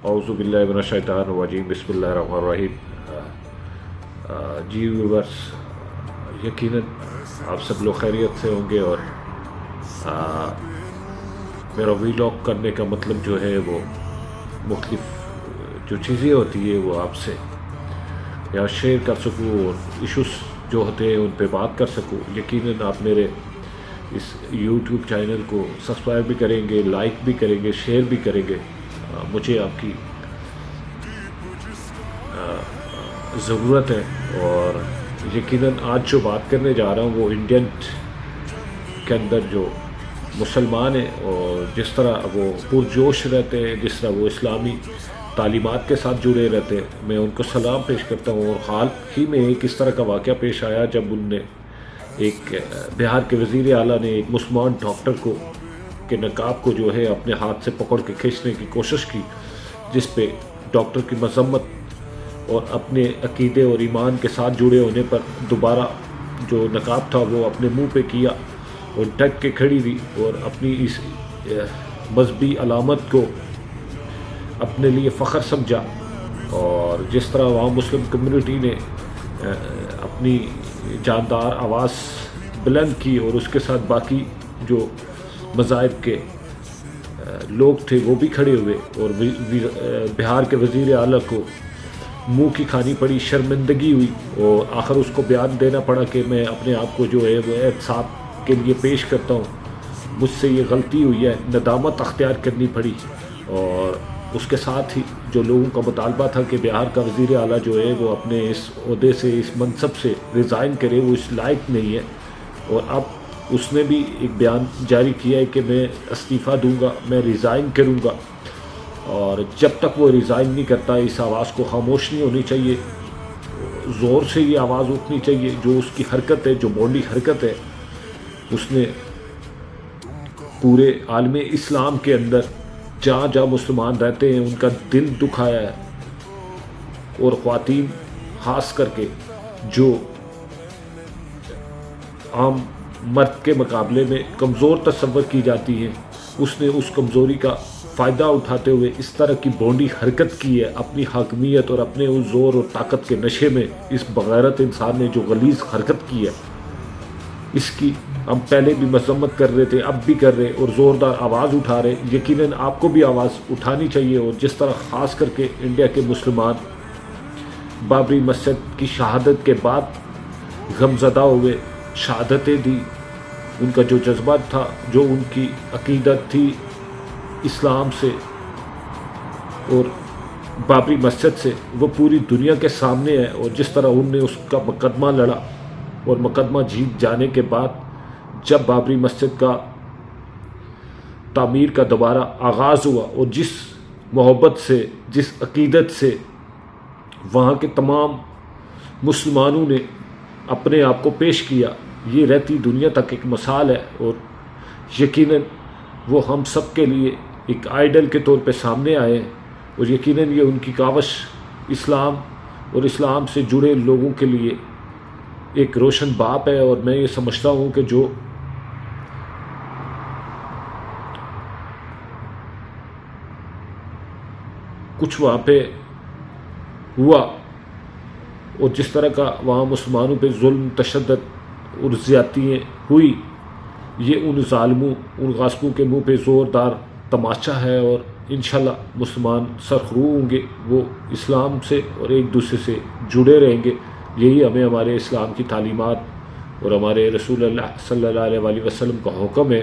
اعوذ باللہ من الشیطان الرجیم، بسم اللہ الرحمن الرحیم۔ جی ویورس، یقیناً آپ سب لوگ خیریت سے ہوں گے، اور میرا ویلاگ کرنے کا مطلب جو ہے وہ مختلف جو چیزیں ہوتی ہیں وہ آپ سے یا شیئر کر سکوں، اور ایشوز جو ہوتے ہیں ان پہ بات کر سکوں۔ یقیناً آپ میرے اس یوٹیوب چینل کو سبسکرائب بھی کریں گے، لائک بھی کریں گے، شیئر بھی کریں گے۔ مجھے آپ کی ضرورت ہے، اور یقیناً آج جو بات کرنے جا رہا ہوں وہ انڈین کے اندر جو مسلمان ہیں اور جس طرح وہ پرجوش رہتے ہیں، جس طرح وہ اسلامی تعلیمات کے ساتھ جڑے رہتے ہیں، میں ان کو سلام پیش کرتا ہوں۔ اور حال ہی میں ایک اس طرح کا واقعہ پیش آیا جب ان نے ایک بہار کے وزیر اعلیٰ نے ایک مسلمان ڈاکٹر کو کے نقاب کو جو ہے اپنے ہاتھ سے پکڑ کے کھینچنے کی کوشش کی، جس پہ ڈاکٹر کی مذمت اور اپنے عقیدے اور ایمان کے ساتھ جڑے ہونے پر دوبارہ جو نقاب تھا وہ اپنے منہ پہ کیا اور ڈٹ کے کھڑی ہوئی، اور اپنی اس مذہبی علامت کو اپنے لیے فخر سمجھا۔ اور جس طرح وہاں مسلم کمیونٹی نے اپنی جاندار آواز بلند کی، اور اس کے ساتھ باقی جو مذاہب کے لوگ تھے وہ بھی کھڑے ہوئے، اور بہار کے وزیر اعلیٰ کو منہ کی کھانی پڑی، شرمندگی ہوئی، اور آخر اس کو بیان دینا پڑا کہ میں اپنے آپ کو جو ہے وہ احتساب کے لیے پیش کرتا ہوں، مجھ سے یہ غلطی ہوئی ہے، ندامت اختیار کرنی پڑی۔ اور اس کے ساتھ ہی جو لوگوں کا مطالبہ تھا کہ بہار کا وزیر اعلیٰ جو ہے وہ اپنے اس عہدے سے، اس منصب سے ریزائن کرے، وہ اس لائق نہیں ہے۔ اور اب اس نے بھی ایک بیان جاری کیا ہے کہ میں استعفیٰ دوں گا، میں ریزائن کروں گا، اور جب تک وہ ریزائن نہیں کرتا اس آواز کو خاموش نہیں ہونی چاہیے، زور سے یہ آواز اٹھنی چاہیے۔ جو اس کی حرکت ہے، جو بونڈی حرکت ہے، اس نے پورے عالم اسلام کے اندر جہاں جہاں مسلمان رہتے ہیں ان کا دل دکھایا ہے، اور خواتین خاص کر کے جو عام مرد کے مقابلے میں کمزور تصور کی جاتی ہیں، اس نے اس کمزوری کا فائدہ اٹھاتے ہوئے اس طرح کی بونڈی حرکت کی ہے اپنی حاکمیت اور اپنے اس زور اور طاقت کے نشے میں۔ اس بغیرت انسان نے جو غلیظ حرکت کی ہے، اس کی ہم پہلے بھی مذمت کر رہے تھے، اب بھی کر رہے، اور زوردار آواز اٹھا رہے۔ یقیناً آپ کو بھی آواز اٹھانی چاہیے، اور جس طرح خاص کر کے انڈیا کے مسلمان بابری مسجد کی شہادت کے بعد غمزدہ ہوئے، شہادتیں دی، ان کا جو جذبات تھا، جو ان کی عقیدت تھی اسلام سے اور بابری مسجد سے، وہ پوری دنیا کے سامنے ہے۔ اور جس طرح ان نے اس کا مقدمہ لڑا، اور مقدمہ جیت جانے کے بعد جب بابری مسجد کا تعمیر کا دوبارہ آغاز ہوا، اور جس محبت سے، جس عقیدت سے وہاں کے تمام مسلمانوں نے اپنے آپ کو پیش کیا، یہ رہتی دنیا تک ایک مثال ہے۔ اور یقیناً وہ ہم سب کے لیے ایک آئیڈل کے طور پہ سامنے آئے، اور یقیناً یہ ان کی کاوش اسلام اور اسلام سے جڑے لوگوں کے لیے ایک روشن باپ ہے۔ اور میں یہ سمجھتا ہوں کہ جو کچھ وہاں پہ ہوا، اور جس طرح کا وہاں مسلمانوں پہ ظلم، تشدد اور زیادتیاں ہوئی، یہ ان ظالموں، ان غاصبوں کے منہ پہ زوردار تماچا ہے۔ اور انشاءاللہ مسلمان سرخرو ہوں گے، وہ اسلام سے اور ایک دوسرے سے جڑے رہیں گے۔ یہی ہمیں ہمارے اسلام کی تعلیمات اور ہمارے رسول اللہ صلی اللہ علیہ وسلم کا حکم ہے